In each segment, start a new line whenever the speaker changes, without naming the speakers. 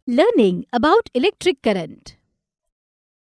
Learning about electric current.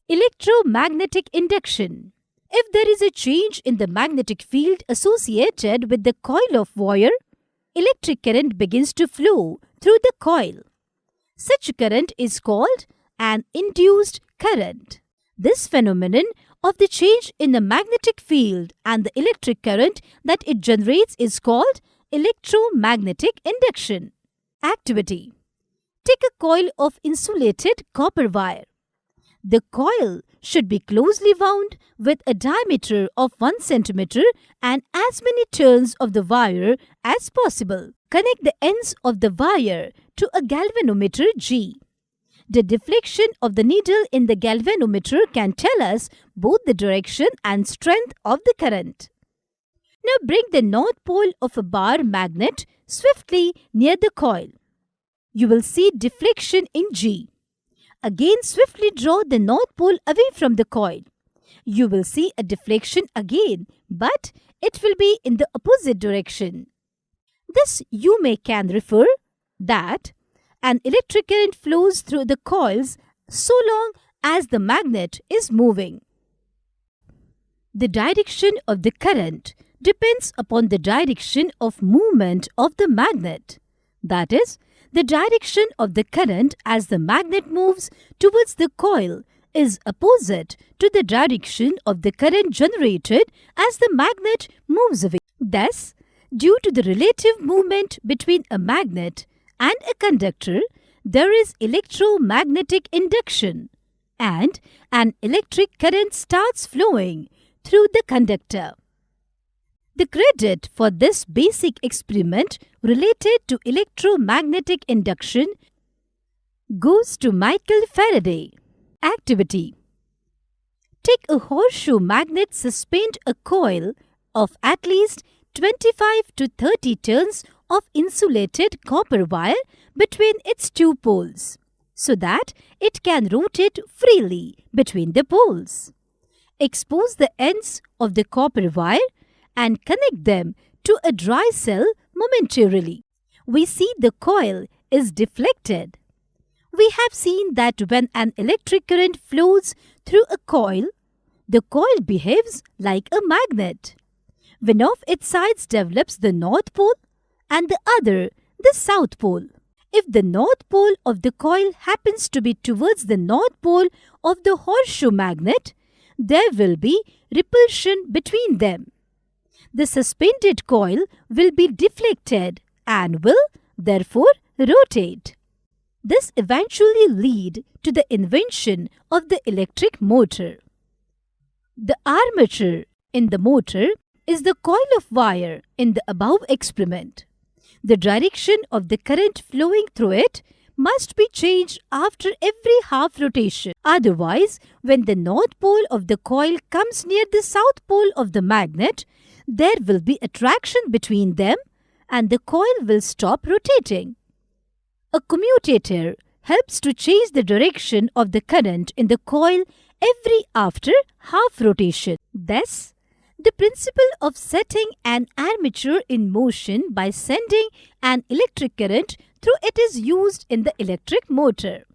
Electromagnetic induction. If there is a change in the magnetic field associated with the coil of wire, electric current begins to flow through the coil. Such current is called an induced current. This phenomenon of the change in the magnetic field and the electric current that it generates is called electromagnetic induction. Activity. Take a coil of insulated copper wire. The coil should be closely wound with a diameter of 1 centimeter and as many turns of the wire as possible. Connect the ends of the wire to a galvanometer G. The deflection of the needle in the galvanometer can tell us both the direction and strength of the current. Now bring the north pole of a bar magnet swiftly near the coil. You will see deflection in G. Again, swiftly draw the north pole away from the coil. You will see a deflection again, but it will be in the opposite direction. This you can refer that an electric current flows through the coils so long as the magnet is moving. The direction of the current depends upon the direction of movement of the magnet. That is, the direction of the current as the magnet moves towards the coil is opposite to the direction of the current generated as the magnet moves away. Thus, due to the relative movement between a magnet and a conductor, there is electromagnetic induction, and an electric current starts flowing through the conductor. The credit for this basic experiment related to electromagnetic induction goes to Michael Faraday. Activity. Take a horseshoe magnet, suspend a coil of at least 25 to 30 turns of insulated copper wire between its two poles, so that it can rotate freely between the poles. Expose the ends of the copper wire and connect them to a dry cell momentarily. We see the coil is deflected. We have seen that when an electric current flows through a coil, the coil behaves like a magnet. One of its sides develops the north pole and the other the south pole. If the north pole of the coil happens to be towards the north pole of the horseshoe magnet, there will be repulsion between them. The suspended coil will be deflected and will therefore rotate. This eventually leads to the invention of the electric motor. The armature in the motor is the coil of wire in the above experiment. The direction of the current flowing through it must be changed after every half rotation. Otherwise, when the north pole of the coil comes near the south pole of the magnet, there will be attraction between them and the coil will stop rotating. A commutator helps to change the direction of the current in the coil every after half rotation. Thus, the principle of setting an armature in motion by sending an electric current through it is used in the electric motor.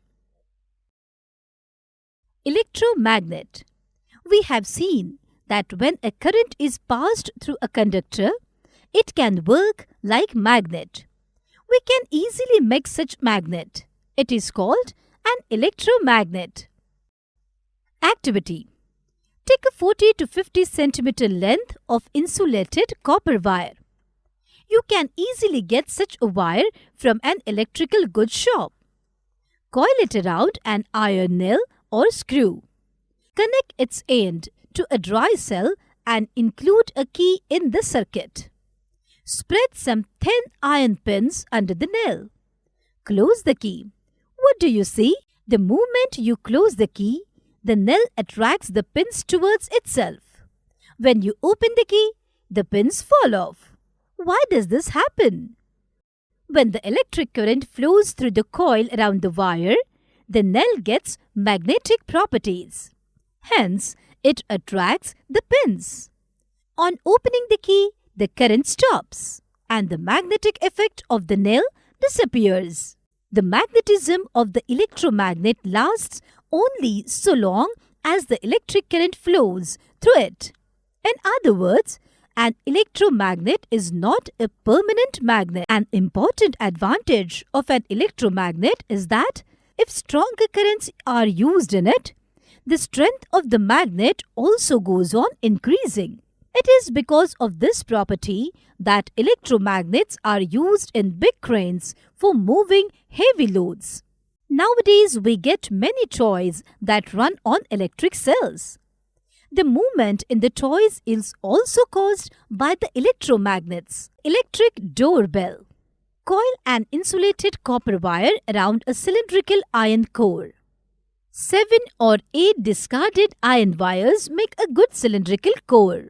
Electromagnet. We have seen that when a current is passed through a conductor, it can work like magnet. We can easily make such magnet. It is called an electromagnet. Activity. Take a 40 to 50 centimeter length of insulated copper wire. You can easily get such a wire from an electrical goods shop. Coil it around an iron nail or screw. Connect its end to a dry cell and include a key in the circuit. Spread some thin iron pins under the nail. Close the key. What do you see? The moment you close the key, the nail attracts the pins towards itself. When you open the key, the pins fall off. Why does this happen? When the electric current flows through the coil around the wire, the nail gets magnetic properties. Hence, it attracts the pins. On opening the key, the current stops and the magnetic effect of the nail disappears. The magnetism of the electromagnet lasts only so long as the electric current flows through it. In other words, an electromagnet is not a permanent magnet. An important advantage of an electromagnet is that if stronger currents are used in it, the strength of the magnet also goes on increasing. It is because of this property that electromagnets are used in big cranes for moving heavy loads. Nowadays, we get many toys that run on electric cells. The movement in the toys is also caused by the electromagnets. Electric doorbell. Coil an insulated copper wire around a cylindrical iron core. 7 or 8 discarded iron wires make a good cylindrical core.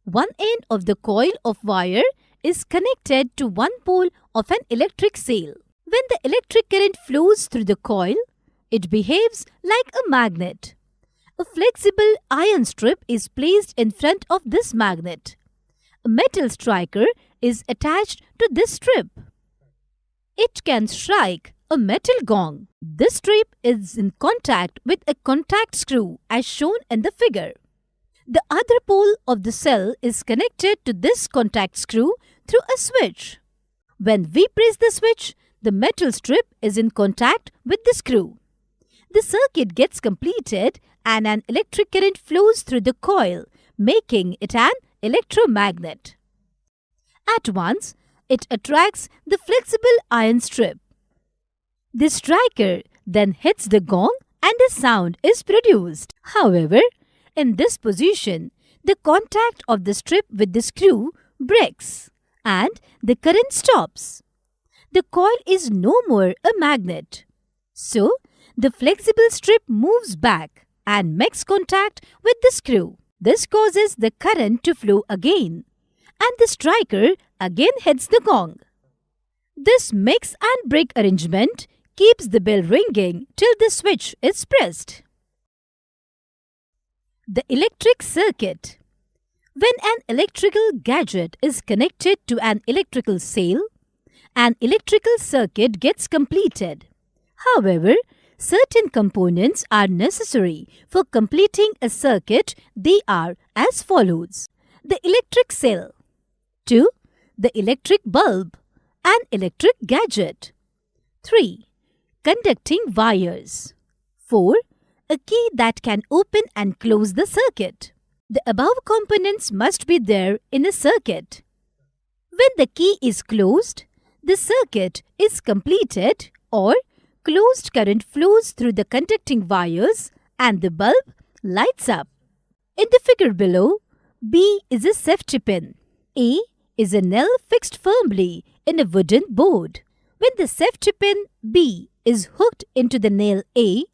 One end of the coil of wire is connected to one pole of an electric cell. When the electric current flows through the coil, it behaves like a magnet. A flexible iron strip is placed in front of this magnet. A metal striker is attached to this strip. It can strike a metal gong. This strip is in contact with a contact screw as shown in the figure. The other pole of the cell is connected to this contact screw through a switch. When we press the switch, the metal strip is in contact with the screw. The circuit gets completed and an electric current flows through the coil, making it an electromagnet. At once, it attracts the flexible iron strip. The striker then hits the gong and a sound is produced. However, in this position, the contact of the strip with the screw breaks and the current stops. The coil is no more a magnet. So, the flexible strip moves back and makes contact with the screw. This causes the current to flow again, and the striker again hits the gong. This mix and break arrangement keeps the bell ringing till the switch is pressed. The electric circuit. When an electrical gadget is connected to an electrical cell, an electrical circuit gets completed. However, certain components are necessary for completing a circuit. They are as follows: the electric cell, 2. The electric bulb, an electric gadget, 3. Conducting wires, 4. A key that can open and close the circuit. The above components must be there in a circuit. When the key is closed, the circuit is completed, or closed current flows through the conducting wires and the bulb lights up. In the figure below, B is a safety pin. A is a nail fixed firmly in a wooden board. When the safety pin B is hooked into the nail A,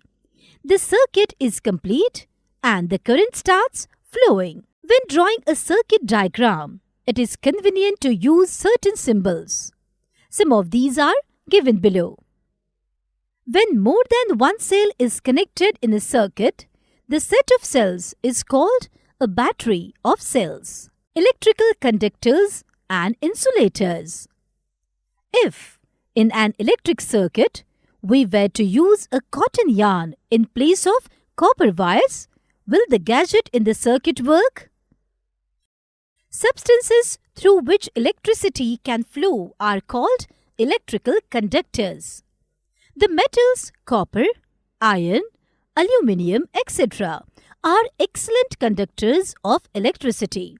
the circuit is complete and the current starts flowing. When drawing a circuit diagram, it is convenient to use certain symbols. Some of these are given below. When more than one cell is connected in a circuit, the set of cells is called a battery of cells. Electrical conductors and insulators. If, in an electric circuit, we were to use a cotton yarn in place of copper wires, will the gadget in the circuit work? Substances through which electricity can flow are called electrical conductors. The metals copper, iron, aluminium, etc. are excellent conductors of electricity.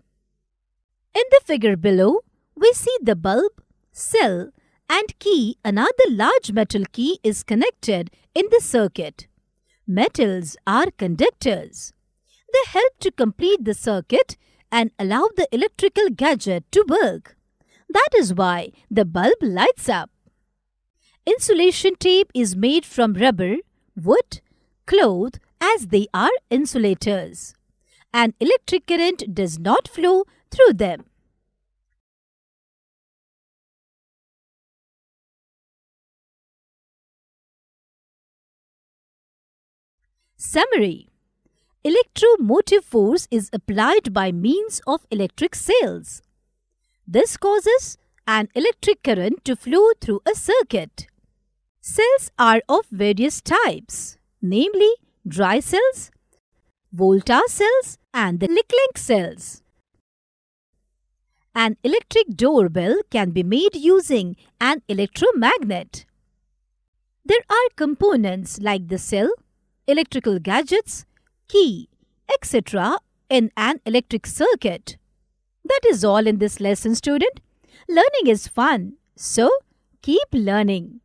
In the figure below, we see the bulb, cell, and key. Another large metal key is connected in the circuit. Metals are conductors. They help to complete the circuit and allow the electrical gadget to work. That is why the bulb lights up. Insulation tape is made from rubber, wood, cloth, as they are insulators. An electric current does not flow through them. Summary. Electromotive force is applied by means of electric cells. This causes an electric current to flow through a circuit. Cells are of various types, namely dry cells, Volta cells and the Leclanc cells. An electric doorbell can be made using an electromagnet. There are components like the cell, electrical gadgets, key, etc. in an electric circuit. That is all in this lesson, student. Learning is fun, so keep learning.